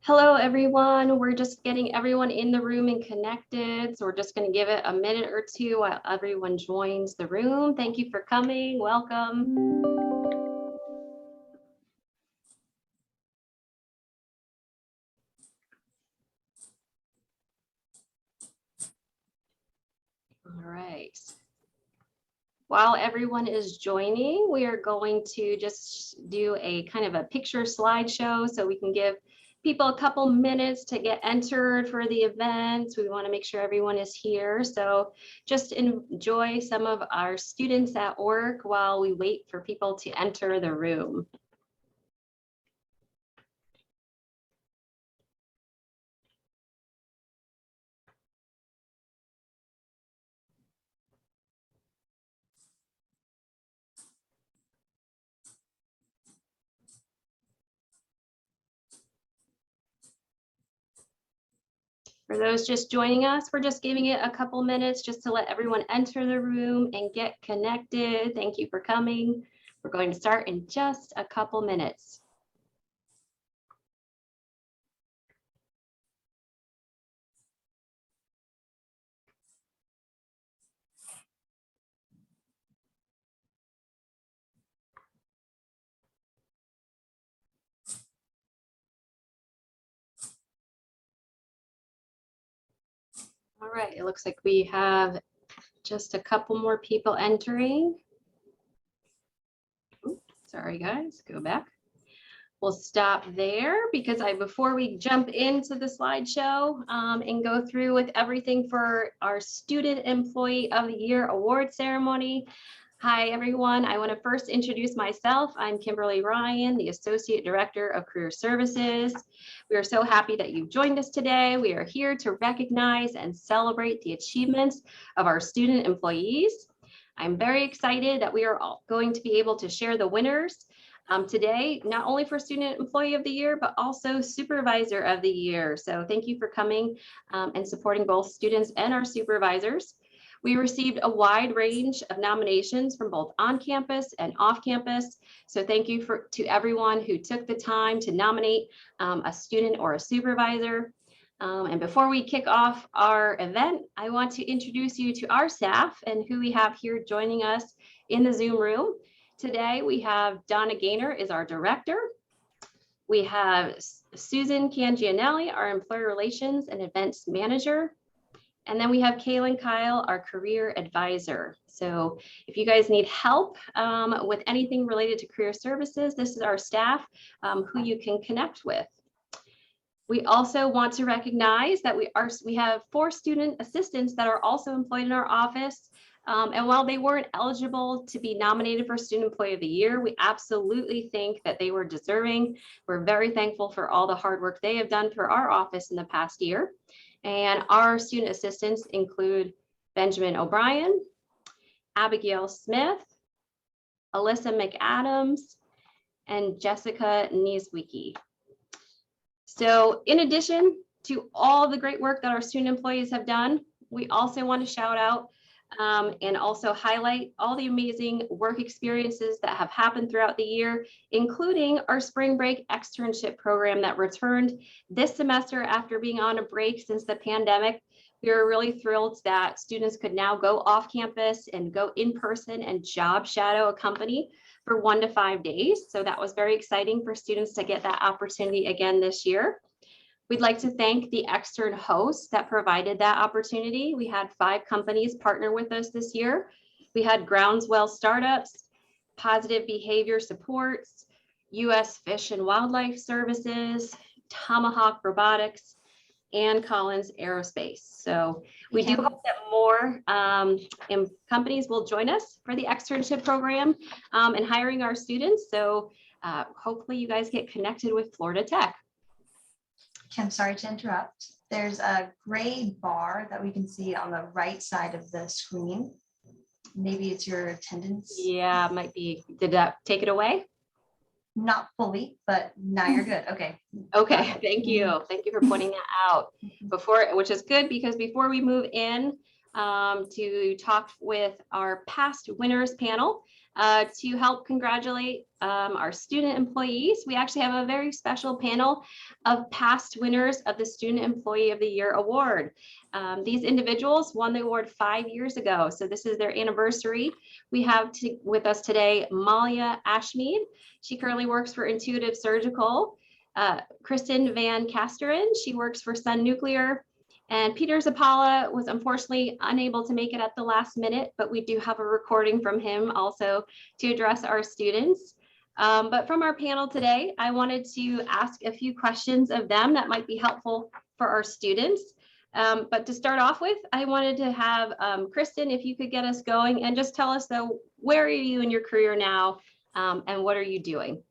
Hello, everyone. We're just getting everyone in the room and connected. So we're just going to give it a minute or two while everyone joins the room. Thank you for coming. Welcome. All right. While everyone is joining, we are going to just do a kind of a picture slideshow so we can give people a couple minutes to get entered for the event. We want to make sure everyone is here. So just enjoy some of our students at work while we wait for people to enter the room. For those just joining us, we're just giving it a couple minutes just to let everyone enter the room and get connected. Thank you for coming. We're going to start in just a couple minutes. All right, it looks like we have just a couple more people entering. Oops, sorry guys, go back. We'll stop there because before we jump into the slideshow and go through with everything for our Student Employee of the Year award ceremony. Hi, everyone. I want to first introduce myself. I'm Kimberly Ryan, the Associate Director of Career Services. We are so happy that you've joined us today. We are here to recognize and celebrate the achievements of our student employees. I'm very excited that we are all going to be able to share the winners today, not only for Student Employee of the Year, but also Supervisor of the Year. So thank you for coming and supporting both students and our supervisors. We received a wide range of nominations from both on campus and off campus. So thank you to everyone who took the time to nominate a student or a supervisor. And before we kick off our event, I want to introduce you to our staff and who we have here joining us in the Zoom room. Today, we have Donna Gaynor is our director. We have Susan Cangianelli, our employer relations and events manager. And then we have Kaylin Kyle, our career advisor. So if you guys need help with anything related to career services, this is our staff who you can connect with. We also want to recognize that we have 4 student assistants that are also employed in our office. And while they weren't eligible to be nominated for Student Employee of the Year, we absolutely think that they were deserving. We're very thankful for all the hard work they have done for our office in the past year. And our student assistants include Benjamin O'Brien, Abigail Smith, Alyssa McAdams, and Jessica Nieswicki. So in addition to all the great work that our student employees have done, we also want to shout out and also highlight all the amazing work experiences that have happened throughout the year, including our spring break externship program that returned this semester after being on a break since the pandemic. We are really thrilled that students could now go off campus and go in person and job shadow a company for 1 to 5 days. So that was very exciting for students to get that opportunity again this year. We'd like to thank the extern hosts that provided that opportunity. We had 5 companies partner with us this year. We had Groundswell Startups, Positive Behavior Supports, U.S. Fish and Wildlife Services, Tomahawk Robotics, and Collins Aerospace. So we do hope that more companies will join us for the externship program and hiring our students. So hopefully you guys get connected with Florida Tech. Kim, sorry to interrupt. There's a gray bar that we can see on the right side of the screen. Maybe it's your attendance. Yeah, might be. Did that take it away? Not fully, but now you're good. Okay. Okay, thank you. Thank you for pointing that out. Which is good because before we move in to talk with our past winners panel, To help congratulate our student employees, we actually have a very special panel of past winners of the Student Employee of the Year Award. These individuals won the award 5 years ago, so this is their anniversary. We have with us today Malia Ashmead. She currently works for Intuitive Surgical. Kristen Van Kasteren, she works for Sun Nuclear. And Peter Zapala was unfortunately unable to make it at the last minute, but we do have a recording from him also to address our students. But from our panel today, I wanted to ask a few questions of them that might be helpful for our students. But to start off with, I wanted to have Kristen, if you could get us going and just tell us though, where are you in your career now and what are you doing?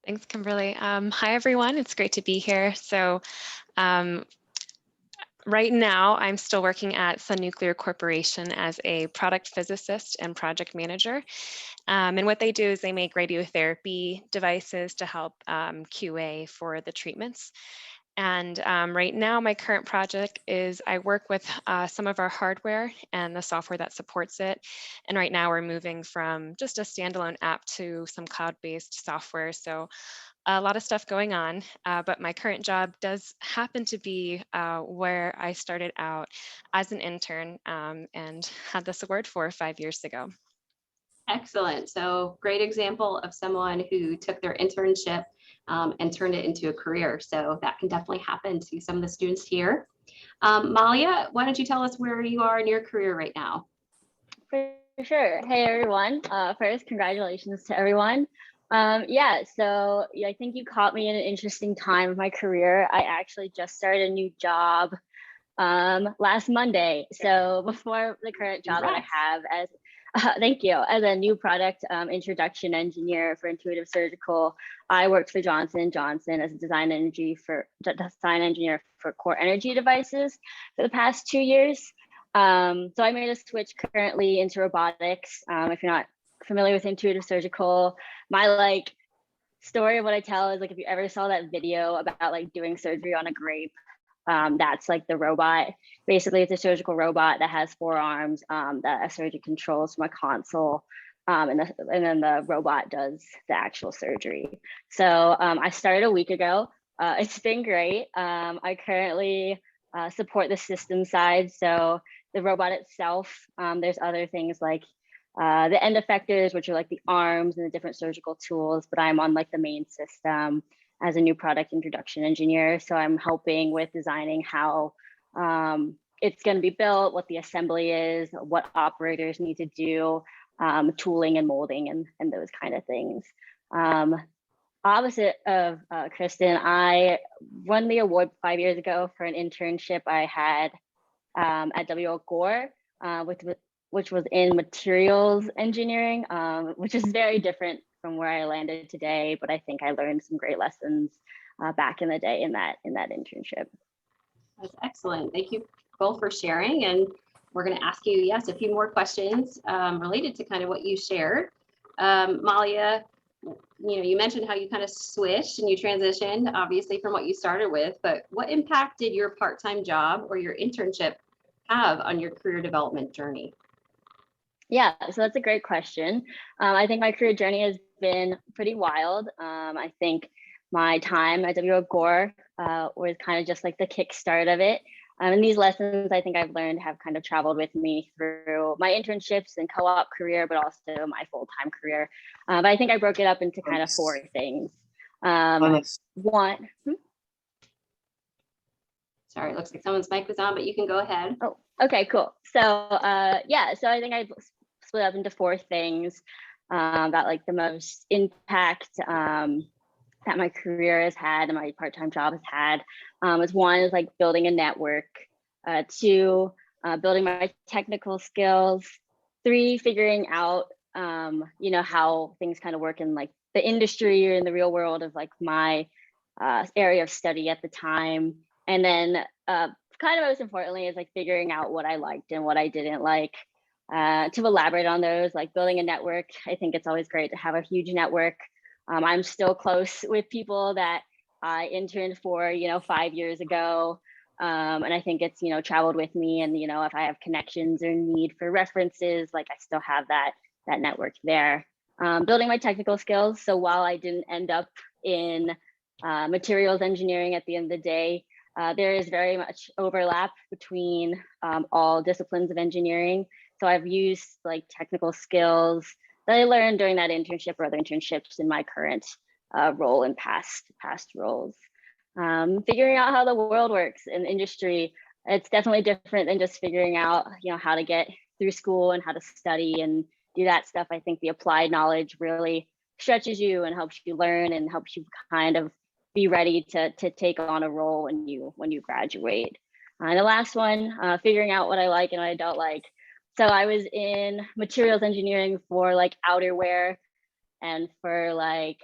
Thanks, Kimberly. Hi, everyone. It's great to be here. So right now, I'm still working at Sun Nuclear Corporation as a product physicist and project manager. And what they do is they make radiotherapy devices to help QA for the treatments. And right now, my current project is I work with some of our hardware and the software that supports it. And right now, we're moving from just a standalone app to some cloud-based software. So a lot of stuff going on, but my current job does happen to be where I started out as an intern and had this award 4 or 5 years ago. Excellent. So great example of someone who took their internship and turned it into a career. So that can definitely happen to some of the students here. Malia, why don't you tell us where you are in your career right now? For sure. Hey, everyone. First, congratulations to everyone. Yeah, so I think you caught me in an interesting time of my career. I actually just started a new job last Monday. So before the current job that I have as thank you. As a new product introduction engineer for Intuitive Surgical, I worked for Johnson & Johnson as a design engineer for core energy devices for the past 2 years. So I made a switch currently into robotics. If you're not familiar with Intuitive Surgical, my story of what I tell is if you ever saw that video about doing surgery on a grape, that's the robot. Basically, it's a surgical robot that has 4 arms that a surgeon controls from a console. And then the robot does the actual surgery. So I started a week ago. It's been great. I currently support the system side. So the robot itself, there's other things like the end effectors, which are the arms and the different surgical tools, but I'm on the main system as a new product introduction engineer. So I'm helping with designing how it's going to be built, what the assembly is, what operators need to do, tooling and molding and those kind of things. Opposite of Kristen, I won the award 5 years ago for an internship I had at W.O. Gore, which was in materials engineering, which is very different from where I landed today, but I think I learned some great lessons back in the day in that internship. That's excellent. Thank you both for sharing. And we're going to ask you, yes, a few more questions related to kind of what you shared. Malia, you mentioned how you kind of switched and you transitioned, obviously, from what you started with, but what impact did your part-time job or your internship have on your career development journey? Yeah, so that's a great question. I think my career journey has been pretty wild. I think my time at W.O. Gore was kind of just the kickstart of it. And these lessons I think I've learned have kind of traveled with me through my internships and co-op career, but also my full-time career. But I think I broke it up into kind of 4 things. One. Sorry, it looks like someone's mic was on, but you can go ahead. Oh, okay, cool. So yeah, so I think I split up into 4 things that the most impact that my career has had and my part-time job has had. Is 1 is building a network, 2, building my technical skills, 3, figuring out how things kind of work in the industry or in the real world of my area of study at the time. And then kind of most importantly is figuring out what I liked and what I didn't like. To elaborate on those, building a network, I think it's always great to have a huge network. I'm still close with people that I interned for, 5 years ago. And I think it's, traveled with me and, if I have connections or need for references, I still have that that network there. Building my technical skills. So while I didn't end up in materials engineering at the end of the day, there is very much overlap between all disciplines of engineering. So I've used like technical skills that I learned during that internship or other internships in my current role and past roles. Figuring out how the world works in industry, it's definitely different than just figuring out, how to get through school and how to study and do that stuff. I think the applied knowledge really stretches you and helps you learn and helps you kind of be ready to take on a role when you graduate. And the last one, figuring out what I like and what I don't like. So I was in materials engineering for like outerwear and for like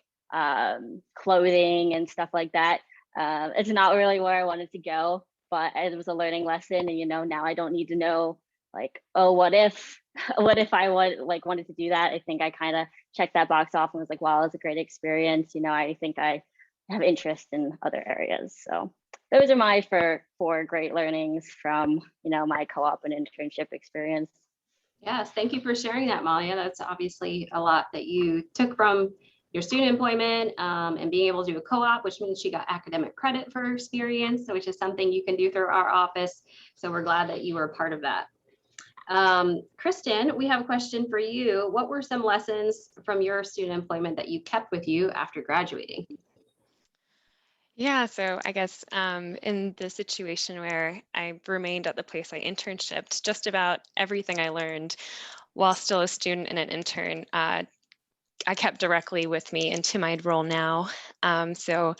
clothing and stuff like that. It's not really where I wanted to go, but it was a learning lesson. And now I don't need to know like, oh, what if I wanted to do that. I think I kind of checked that box off and was like, wow, it's a great experience. I think I have interest in other areas. So those are my four great learnings from my co-op and internship experience. Yes, thank you for sharing that, Malia. That's obviously a lot that you took from your student employment and being able to do a co-op, which means she got academic credit for her experience, which is something you can do through our office. So we're glad that you were a part of that. Kristen, we have a question for you. What were some lessons from your student employment that you kept with you after graduating? Yeah, so I guess in the situation where I remained at the place I internshipped, just about everything I learned while still a student and an intern, I kept directly with me into my role now. So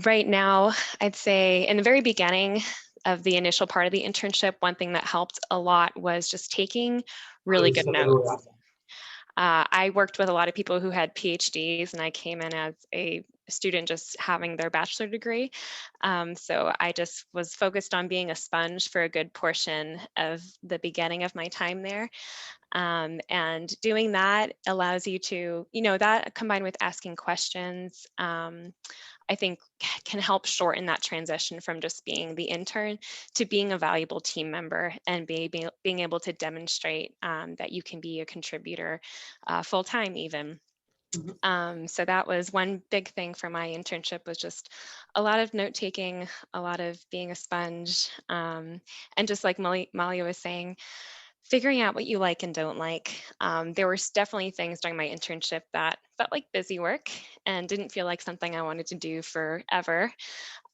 right now, I'd say in the very beginning of the initial part of the internship, one thing that helped a lot was just taking really good notes. I worked with a lot of people who had PhDs, and I came in as a student just having their bachelor degree. So I just was focused on being a sponge for a good portion of the beginning of my time there. And doing that allows you to, that combined with asking questions, I think can help shorten that transition from just being the intern to being a valuable team member and being able to demonstrate that you can be a contributor full time even. So that was one big thing for my internship, was just a lot of note taking, a lot of being a sponge, and just like Malia was saying, figuring out what you like and don't like. There were definitely things during my internship that felt like busy work and didn't feel like something I wanted to do forever.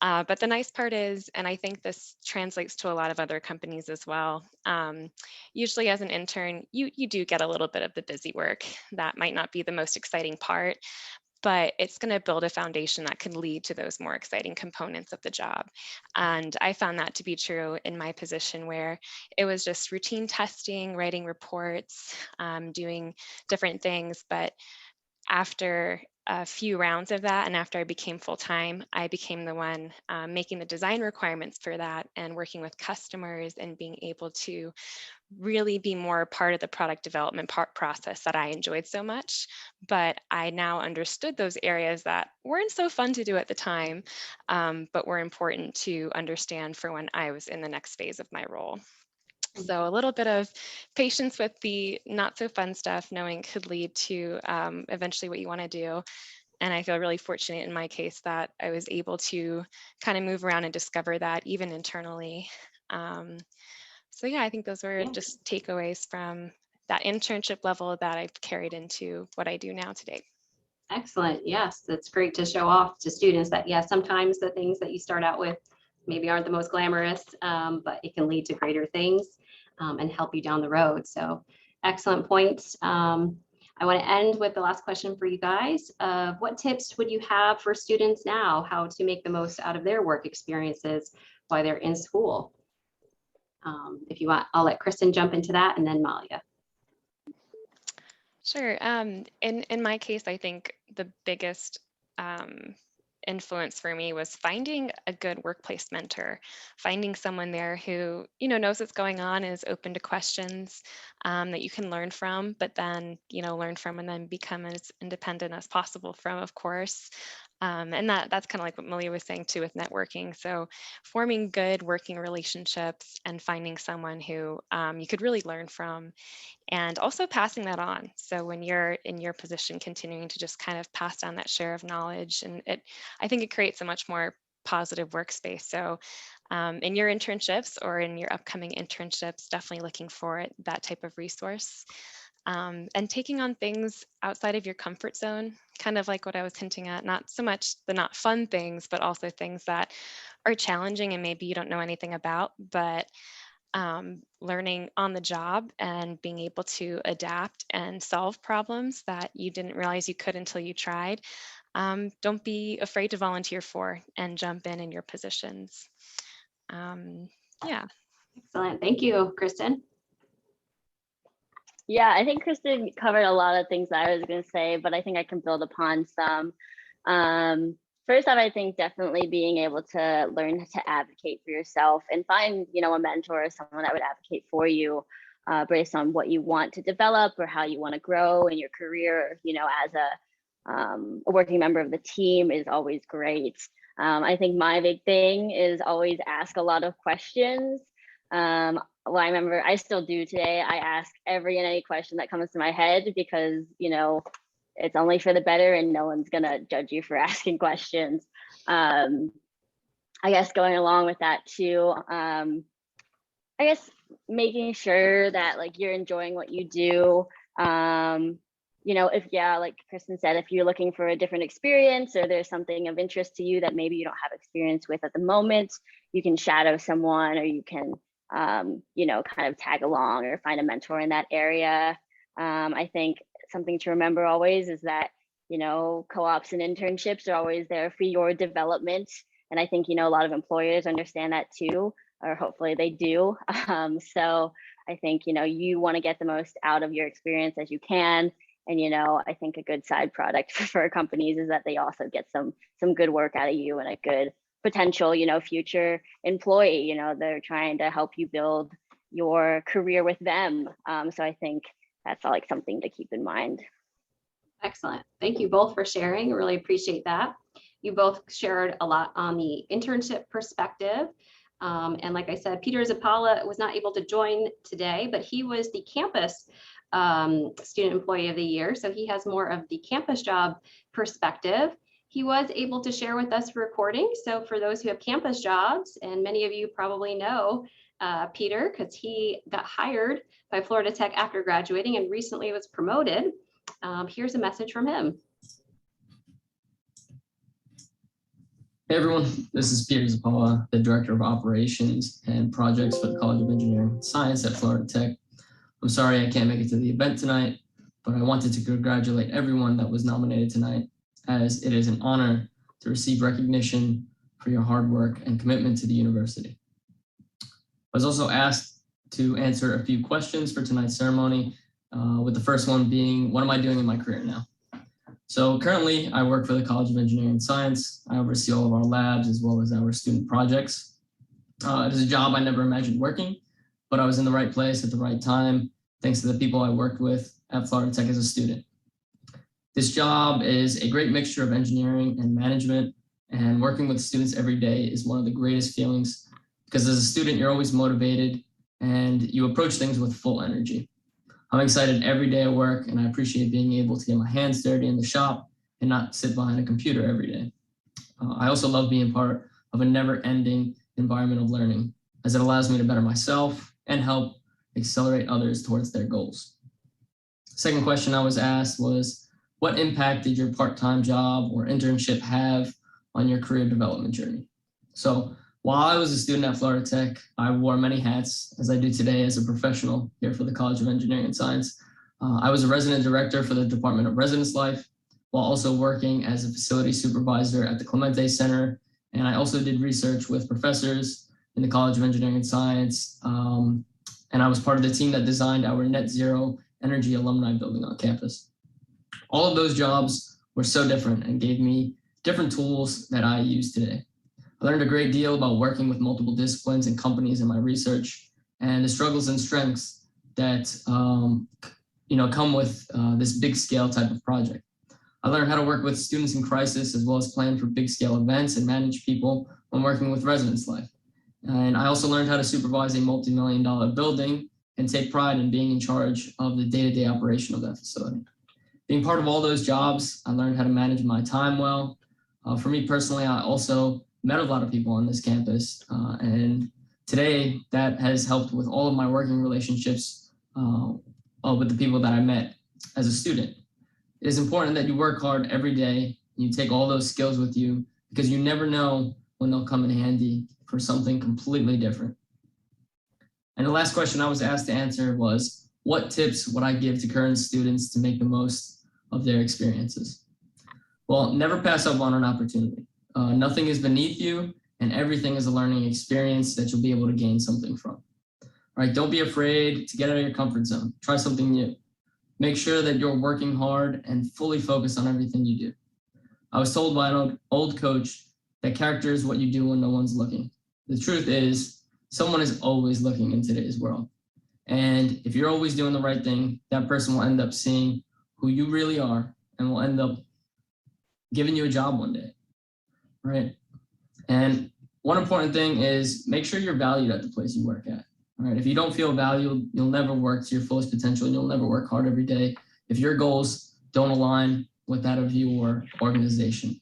But the nice part is, and I think this translates to a lot of other companies as well, usually as an intern, you do get a little bit of the busy work. That might not be the most exciting part, but it's going to build a foundation that can lead to those more exciting components of the job. And I found that to be true in my position, where it was just routine testing, writing reports, doing different things. But after a few rounds of that, and after I became full-time, I became the one making the design requirements for that and working with customers and being able to really be more part of the product development process that I enjoyed so much. But I now understood those areas that weren't so fun to do at the time, but were important to understand for when I was in the next phase of my role. So a little bit of patience with the not so fun stuff, knowing could lead to eventually what you want to do. And I feel really fortunate in my case that I was able to kind of move around and discover that even internally. So yeah, I think those were just takeaways from that internship level that I've carried into what I do now today. Excellent. Yes, that's great to show off to students that, yes, sometimes the things that you start out with maybe aren't the most glamorous, but it can lead to greater things and help you down the road. So excellent points. I want to end with the last question for you guys. What tips would you have for students now, how to make the most out of their work experiences while they're in school? If you want, I'll let Kristen jump into that, and then Malia. Sure. In my case, I think the biggest influence for me was finding a good workplace mentor, finding someone there who knows what's going on, is open to questions that you can learn from, but then learn from and then become as independent as possible from, of course. And that's kind of like what Malia was saying too with networking. So forming good working relationships and finding someone who you could really learn from, and also passing that on. So when you're in your position, continuing to just kind of pass down that share of knowledge, and I think it creates a much more positive workspace. So in your internships or in your upcoming internships, definitely looking for that type of resource. And taking on things outside of your comfort zone, kind of like what I was hinting at, not so much the not fun things, but also things that are challenging and maybe you don't know anything about, but learning on the job and being able to adapt and solve problems that you didn't realize you could until you tried. Don't be afraid to volunteer for and jump in your positions. Yeah. Excellent. Thank you, Kristen. Yeah, I think Kristen covered a lot of things that I was going to say, but I think I can build upon some. First off, I think definitely being able to learn to advocate for yourself and find, a mentor or someone that would advocate for you based on what you want to develop or how you want to grow in your career, as a working member of the team is always great. I think my big thing is always ask a lot of questions. Well, I remember I still do today. I ask every and any question that comes to my head because, it's only for the better and no one's going to judge you for asking questions. I guess going along with that too, I guess making sure that like you're enjoying what you do. Like Kristen said, if you're looking for a different experience or there's something of interest to you that maybe you don't have experience with at the moment, you can shadow someone or you can kind of tag along or find a mentor in that area. I think something to remember always is that, co-ops and internships are always there for your development. And I think, a lot of employers understand that too, or hopefully they do. So I think, you want to get the most out of your experience as you can. And, I think a good side product for companies is that they also get some good work out of you and a good potential, future employee. They're trying to help you build your career with them. So I think that's like something to keep in mind. Excellent. Thank you both for sharing. Really appreciate that. You both shared a lot on the internship perspective. And like I said, Peter Zappala was not able to join today, but he was the campus student employee of the year. So he has more of the campus job perspective. He was able to share with us recording. So for those who have campus jobs, and many of you probably know Peter, because he got hired by Florida Tech after graduating and recently was promoted. Here's a message from him. Hey everyone, this is Peter Zappala, the Director of Operations and Projects for the College of Engineering and Science at Florida Tech. I'm sorry I can't make it to the event tonight, but I wanted to congratulate everyone that was nominated tonight, as it is an honor to receive recognition for your hard work and commitment to the university. I was also asked to answer a few questions for tonight's ceremony, with the first one being, what am I doing in my career now? So currently I work for the College of Engineering and Science. I oversee all of our labs as well as our student projects. It is a job I never imagined working, but I was in the right place at the right time, thanks to the people I worked with at Florida Tech as a student. This job is a great mixture of engineering and management, and working with students every day is one of the greatest feelings because as a student, you're always motivated and you approach things with full energy. I'm excited every day at work, and I appreciate being able to get my hands dirty in the shop and not sit behind a computer every day. I also love being part of a never-ending environment of learning, as it allows me to better myself and help accelerate others towards their goals. Second question I was asked was, what impact did your part-time job or internship have on your career development journey? So while I was a student at Florida Tech, I wore many hats, as I do today as a professional here for the College of Engineering and Science. I was a resident director for the Department of Residence Life, while also working as a facility supervisor at the Clemente Center. And I also did research with professors in the College of Engineering and Science. And I was part of the team that designed our net zero energy alumni building on campus. All of those jobs were so different and gave me different tools that I use today. I learned a great deal about working with multiple disciplines and companies in my research and the struggles and strengths that come with this big scale type of project. I learned how to work with students in crisis, as well as plan for big scale events and manage people when working with residence life. And I also learned how to supervise a multi-million-dollar building and take pride in being in charge of the day-to-day operation of that facility. Being part of all those jobs, I learned how to manage my time well. For me personally, I also met a lot of people on this campus, and today that has helped with all of my working relationships with the people that I met as a student. It is important that you work hard every day. You take all those skills with you because you never know when they'll come in handy for something completely different. And the last question I was asked to answer was, what tips would I give to current students to make the most of their experiences? Well, never pass up on an opportunity. Nothing is beneath you, and everything is a learning experience that you'll be able to gain something from. All right, don't be afraid to get out of your comfort zone. Try something new. Make sure that you're working hard and fully focused on everything you do. I was told by an old coach that character is what you do when no one's looking. The truth is, someone is always looking in today's world. And if you're always doing the right thing, that person will end up seeing who you really are and will end up giving you a job one day, right? And one important thing is make sure you're valued at the place you work at. All right, if you don't feel valued, you'll never work to your fullest potential and you'll never work hard every day if your goals don't align with that of your organization.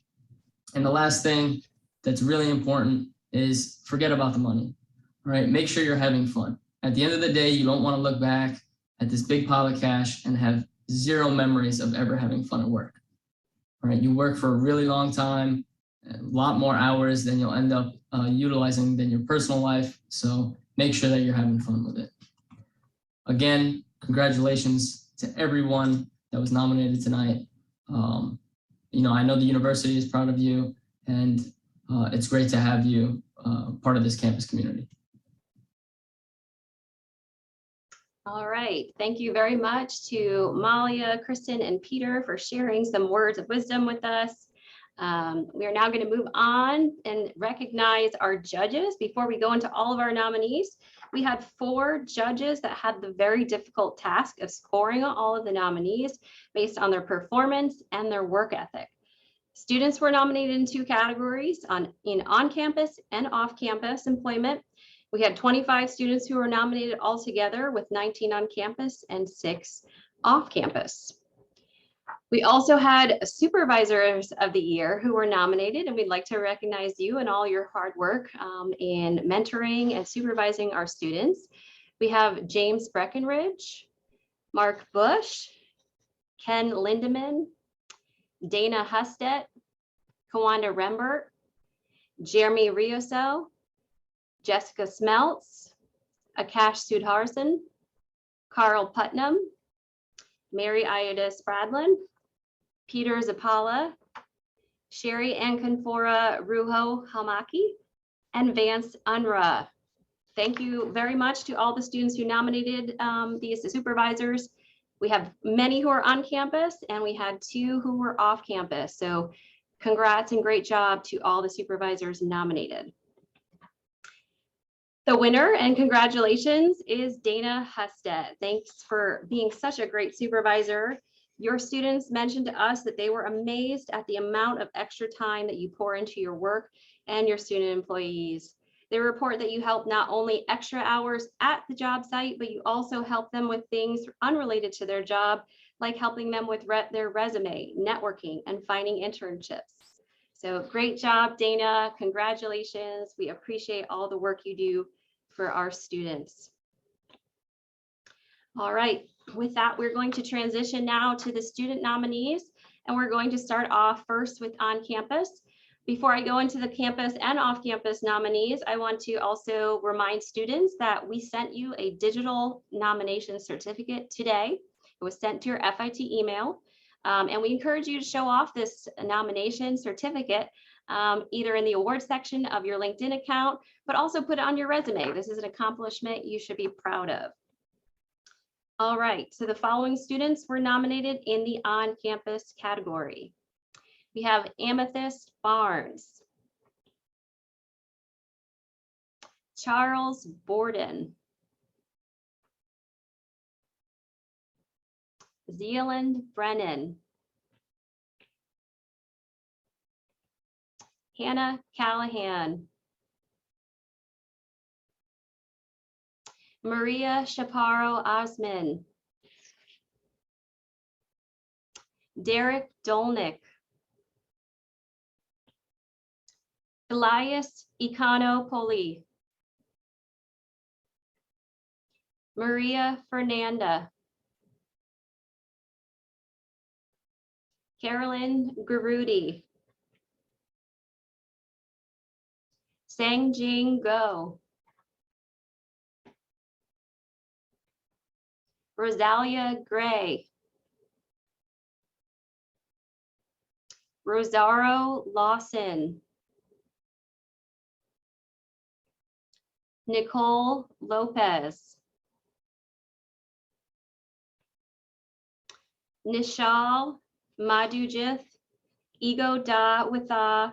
And the last thing that's really important is forget about the money. All right, make sure you're having fun. At the end of the day, you don't want to look back at this big pile of cash and have zero memories of ever having fun at work. All right, you work for a really long time, a lot more hours than you'll end up utilizing than your personal life. So make sure that you're having fun with it. Again, congratulations to everyone that was nominated tonight. I know the university is proud of you, and it's great to have you part of this campus community. All right, thank you very much to Malia, Kristen, and Peter for sharing some words of wisdom with us. We are now going to move on and recognize our judges. Before we go into all of our nominees, we had 4 judges that had the very difficult task of scoring all of the nominees based on their performance and their work ethic. Students were nominated in 2 categories, in on-campus and off-campus employment. We had 25 students who were nominated altogether, with 19 on campus and 6 off campus. We also had supervisors of the year who were nominated, and we'd like to recognize you and all your hard work in mentoring and supervising our students. We have James Breckenridge, Mark Bush, Ken Lindeman, Dana Hustet, Kawanda Rembert, Jeremy Rioso, Jessica Smeltz, Akash Sudharsan, Carl Putnam, Mary Ida Spradlin, Peter Zapala, Sherry Anconfora Ruho Hamaki, and Vance Unruh. Thank you very much to all the students who nominated these supervisors. We have many who are on campus, and we had 2 who were off campus. So congrats and great job to all the supervisors nominated. The winner, and congratulations, is Dana Hustet. Thanks for being such a great supervisor. Your students mentioned to us that they were amazed at the amount of extra time that you pour into your work and your student employees. They report that you help not only extra hours at the job site, but you also help them with things unrelated to their job, like helping them with their resume, networking, and finding internships. So great job, Dana. Congratulations. We appreciate all the work you do for our students. All right, with that, we're going to transition now to the student nominees, and we're going to start off first with on campus. Before I go into the campus and off campus nominees, I want to also remind students that we sent you a digital nomination certificate today. It was sent to your FIT email, and we encourage you to show off this nomination certificate either in the award section of your LinkedIn account, but also put it on your resume. This is an accomplishment you should be proud of. All right, so the following students were nominated in the on-campus category. We have Amethyst Barnes, Charles Borden, Zealand Brennan, Hannah Callahan. Maria Chaparro Osman. Derek Dolnick. Elias Econo-Poli. Maria Fernanda. Carolyn Garudi. Sangjing Go. Rosalia Gray. Rosaro Lawson. Nicole Lopez. Nishal Madhujith Ego Da Witha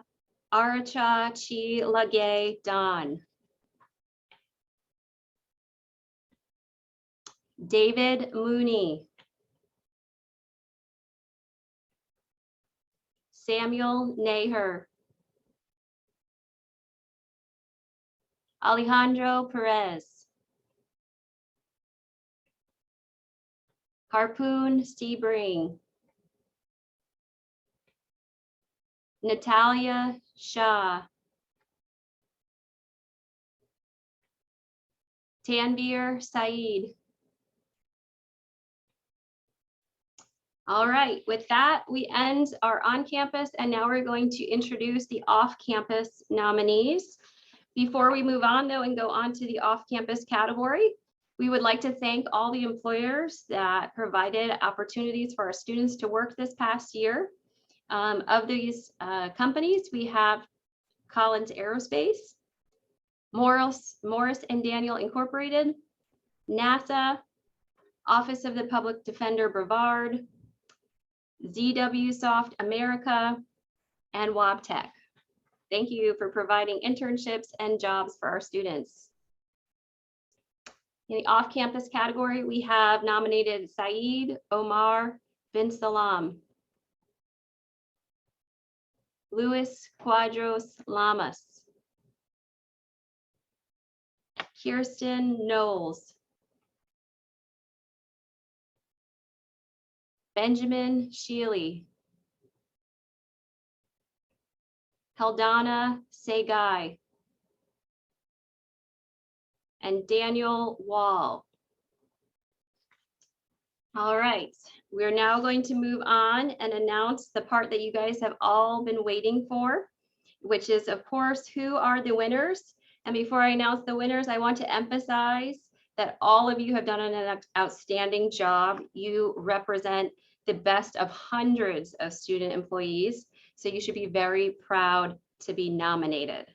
Aracha Chi Lage Don. David Mooney. Samuel Naher. Alejandro Perez. Harpoon Sebring. Natalia Shah. Tanvir Saeed. All right, with that, we end our on-campus, and now we're going to introduce the off-campus nominees. Before we move on, though, and go on to the off-campus category, we would like to thank all the employers that provided opportunities for our students to work this past year. Of these companies, we have Collins Aerospace, Morris and Daniel Incorporated, NASA, Office of the Public Defender Brevard, ZW Soft America, and WabTech. Thank you for providing internships and jobs for our students. In the off-campus category, we have nominated Saeed Omar bin Salam, Luis Quadros Lamas, Kirsten Knowles, Benjamin Shealy, Heldana Segai, and Daniel Wall. All right, we're now going to move on and announce the part that you guys have all been waiting for, which is, of course, who are the winners. And before I announce the winners, I want to emphasize that all of you have done an outstanding job. You represent the best of hundreds of student employees, so you should be very proud to be nominated.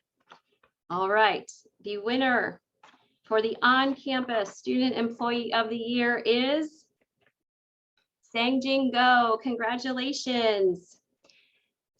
All right, the winner for the on-campus Student Employee of the Year is Sangjing Go. Congratulations.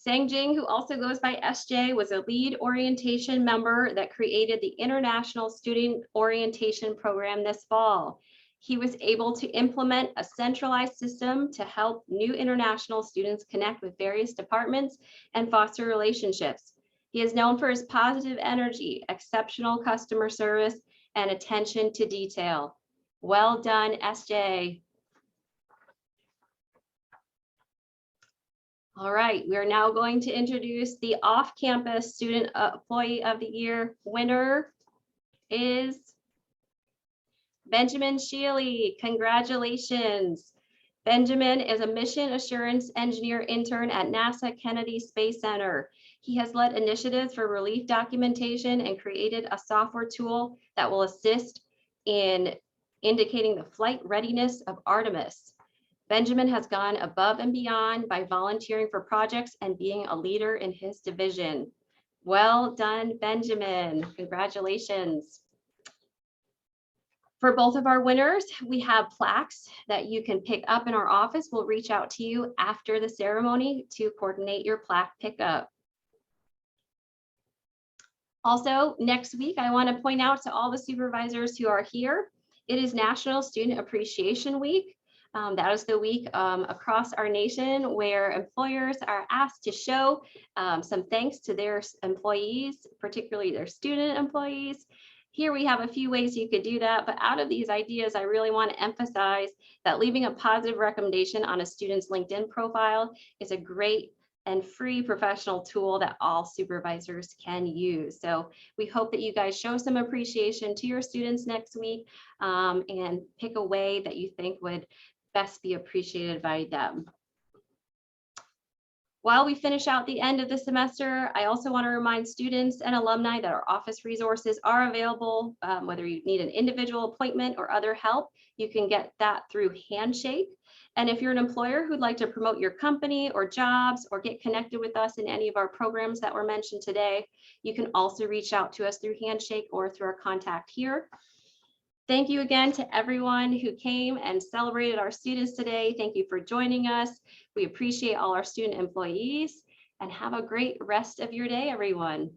Sangjing, who also goes by SJ, was a lead orientation member that created the International Student Orientation Program this fall. He was able to implement a centralized system to help new international students connect with various departments and foster relationships. He is known for his positive energy, exceptional customer service, and attention to detail. Well done, SJ. All right, we are now going to introduce the off-campus Student Employee of the Year. Winner is Benjamin Shealy. Congratulations. Benjamin is a mission assurance engineer intern at NASA Kennedy Space Center. He has led initiatives for relief documentation and created a software tool that will assist in indicating the flight readiness of Artemis. Benjamin has gone above and beyond by volunteering for projects and being a leader in his division. Well done, Benjamin. Congratulations. For both of our winners, we have plaques that you can pick up in our office. We'll reach out to you after the ceremony to coordinate your plaque pickup. Also, next week, I want to point out to all the supervisors who are here, it is National Student Appreciation Week. That is the week across our nation where employers are asked to show some thanks to their employees, particularly their student employees. Here we have a few ways you could do that, but out of these ideas, I really want to emphasize that leaving a positive recommendation on a student's LinkedIn profile is a great and free professional tool that all supervisors can use. So we hope that you guys show some appreciation to your students next week and pick a way that you think would best be appreciated by them. While we finish out the end of the semester, I also want to remind students and alumni that our office resources are available. Whether you need an individual appointment or other help, you can get that through Handshake. And if you're an employer who'd like to promote your company or jobs or get connected with us in any of our programs that were mentioned today, you can also reach out to us through Handshake or through our contact here. Thank you again to everyone who came and celebrated our students today. Thank you for joining us. We appreciate all our student employees and have a great rest of your day, everyone.